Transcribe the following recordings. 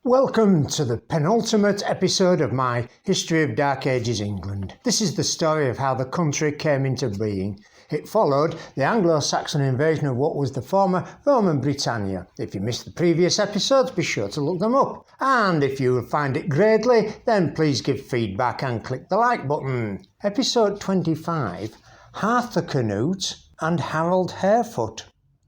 Welcome to the penultimate episode of my History of Dark Ages England. This is the story of how the country came into being. It followed the Anglo Saxon invasion of what was the former Roman Britannia. If you missed the previous episodes, be sure to look them up. And if you find it gradely, then please give feedback and click the like button. Episode 25, Hardicanute and Harefoot.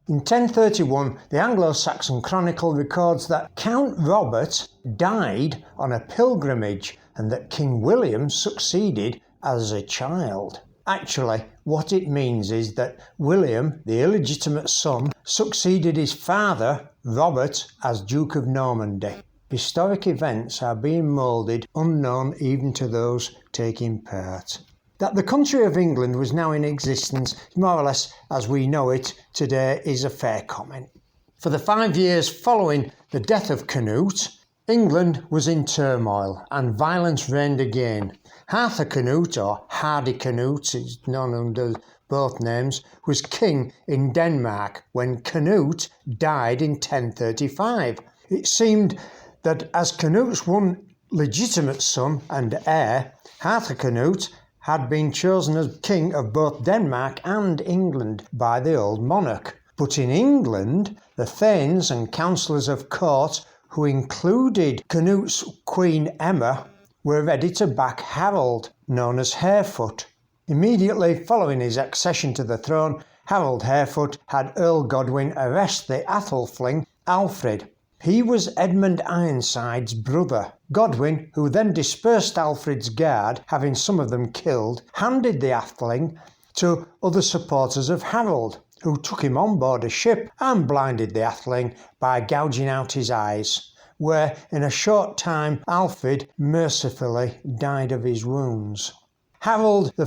In 1031, the Anglo Saxon Chronicle records that Count Robert died on a pilgrimage and that King William succeeded as a child. Actually, what it means is that William, the illegitimate son, succeeded his father, Robert, as Duke of Normandy. Historic events are being moulded unknown even to those taking part. That the country of England was now in existence, more or less as we know it today, is a fair comment. For the 5 years following the death of Canute, England was in turmoil and violence reigned again. Hardicanute, or Hardicanute, is known under both names, was king in Denmark when Canute died in 1035. It seemed that as Canute's one legitimate son and heir, Hardicanute had been chosen as king of both Denmark and England by the old monarch. But in England, the thanes and councillors of court, who included Canute's queen Emma, were ready to back Harold, known as Harefoot. Immediately following his accession to the throne, Harold Harefoot had Earl Godwin arrest the Athelfling Alfred. He was Edmund Ironside's brother. Godwin, who then dispersed Alfred's guard, having some of them killed, handed the Atheling to other supporters of Harold, who took him on board a ship and blinded the Atheling by gouging out his eyes, where in a short time Alfred mercifully died of his wounds. Harold I,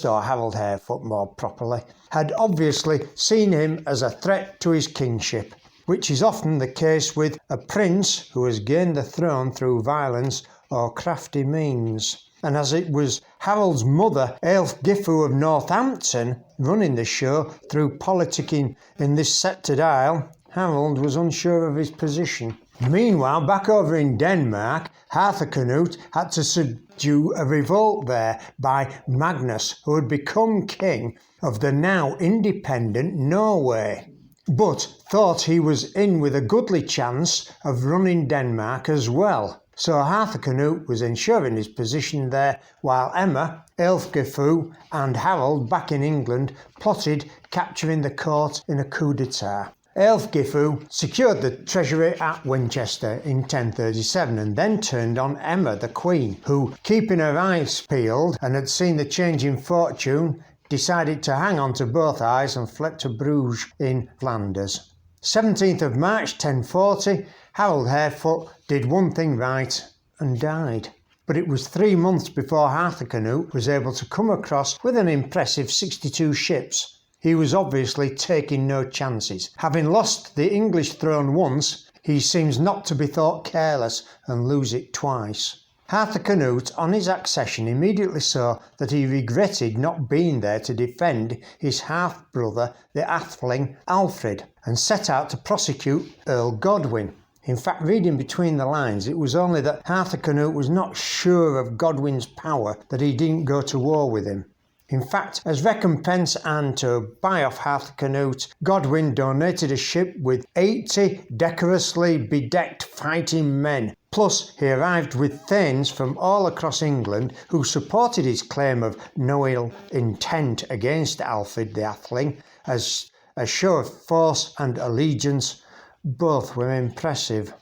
or Harold Harefoot more properly, had obviously seen him as a threat to his kingship, which is often the case with a prince who has gained the throne through violence or crafty means. And as it was Harold's mother, Aelfgifu of Northampton, running the show through politicking in this sceptred isle, Harold was unsure of his position. Meanwhile, back over in Denmark, Hardicanute had to subdue a revolt there by Magnus, who had become king of the now independent Norway, but thought he was in with a goodly chance of running Denmark as well. So Hardicanute was ensuring his position there, while Emma, Aelfgifu and Harold back in England plotted capturing the court in a coup d'etat. Aelfgifu secured the treasury at Winchester in 1037 and then turned on Emma the Queen, who, keeping her eyes peeled and had seen the change in fortune, decided to hang on to both eyes and fled to Bruges in Flanders. 17th of March 1040, Harold Harefoot did one thing right and died. But it was 3 months before Hardicanute was able to come across with an impressive 62 ships. He was obviously taking no chances. Having lost the English throne once, he seems not to be thought careless and lose it twice. Hardicanute, on his accession, immediately saw that he regretted not being there to defend his half-brother, the Atheling Alfred, and set out to prosecute Earl Godwin. In fact, reading between the lines, it was only that Hardicanute was not sure of Godwin's power that he didn't go to war with him. In fact, as recompense and to buy off Hardicanute, Godwin donated a ship with 80 decorously bedecked fighting men. Plus, he arrived with thanes from all across England who supported his claim of no ill intent against Alfred the Atheling as a show of force and allegiance. Both were impressive.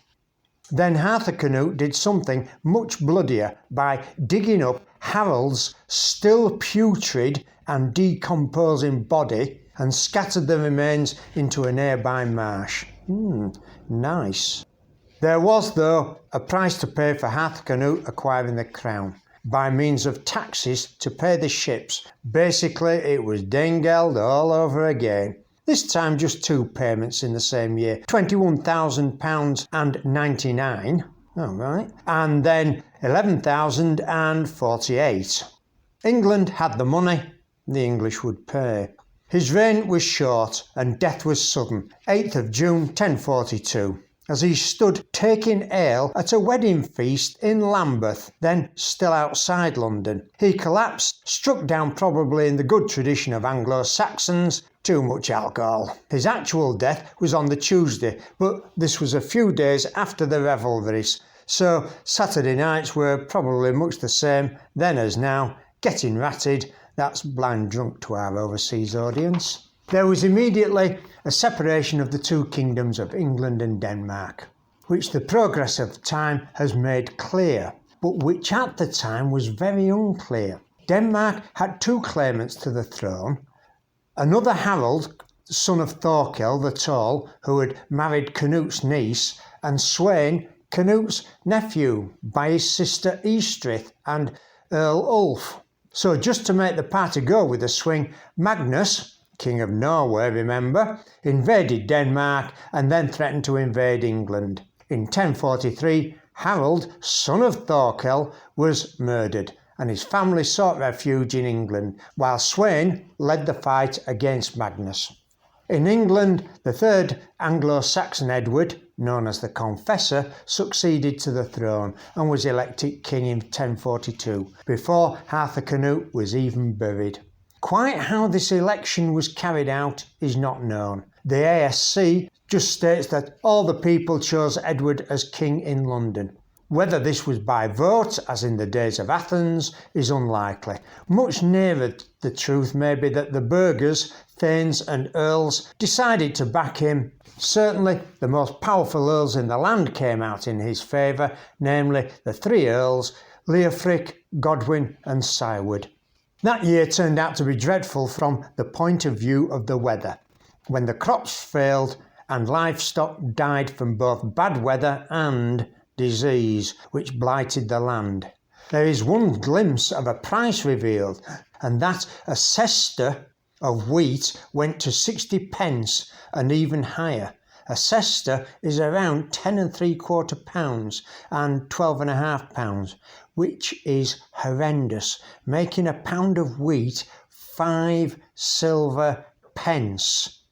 Then Hardicanute did something much bloodier by digging up Harold's still putrid and decomposing body and scattered the remains into a nearby marsh. Nice. There was, though, a price to pay for Hardicanute acquiring the crown, by means of taxes to pay the ships. Basically, it was Dengeld all over again. This time just 2 payments in the same year, £21,000 and 99, and then 11,048. England had the money, the English would pay. His reign was short and death was sudden, 8th of June 1042. as he stood taking ale at a wedding feast in Lambeth, then still outside London. He collapsed, struck down probably in the good tradition of Anglo Saxons, too much alcohol. His actual death was on the Tuesday, but this was a few days after the revelries, so Saturday nights were probably much the same then as now, getting ratted. That's blind drunk to our overseas audience. There was immediately a separation of the two kingdoms of England and Denmark, which the progress of time has made clear, but which at the time was very unclear. Denmark had two claimants to the throne, another Harold, son of Thorkel the Tall, who had married Canute's niece, and Sweyn, Canute's nephew, by his sister Estrith and Earl Ulf. So just to make the party go with a swing, Magnus, King of Norway, remember, invaded Denmark and then threatened to invade England. In 1043, Harold, son of Thorkel, was murdered, and his family sought refuge in England, while Sweyn led the fight against Magnus. In England, the third Anglo-Saxon Edward, known as the Confessor, succeeded to the throne and was elected king in 1042, before Hardicanute was even buried. Quite how this election was carried out is not known. The ASC just states that all the people chose Edward as king in London. Whether this was by vote, as in the days of Athens, is unlikely. Much nearer the truth may be that the burghers, thanes and earls decided to back him. Certainly the most powerful earls in the land came out in his favour, namely the three earls, Leofric, Godwin and Sirewood. That year turned out to be dreadful from the point of view of the weather, when the crops failed and livestock died from both bad weather and disease, which blighted the land. There is one glimpse of a price revealed, and that a cester of wheat went to 60 pence and even higher. A cester is around 10 3/4 pounds and 12.5 pounds, which is horrendous, making a pound of wheat 5 silver pence,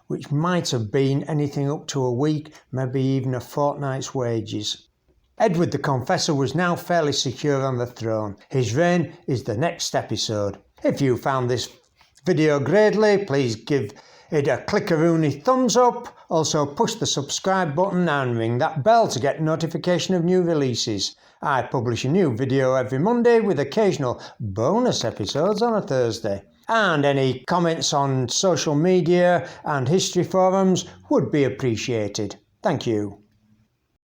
which might have been anything up to a week, maybe even a fortnight's wages. Edward the Confessor was now fairly secure on the throne. His reign is the next episode. If you found this video gradely, please give it a clickaroony thumbs up. Also push the subscribe button and ring that bell to get notification of new releases. I publish a new video every Monday with occasional bonus episodes on a Thursday. And any comments on social media and history forums would be appreciated. Thank you.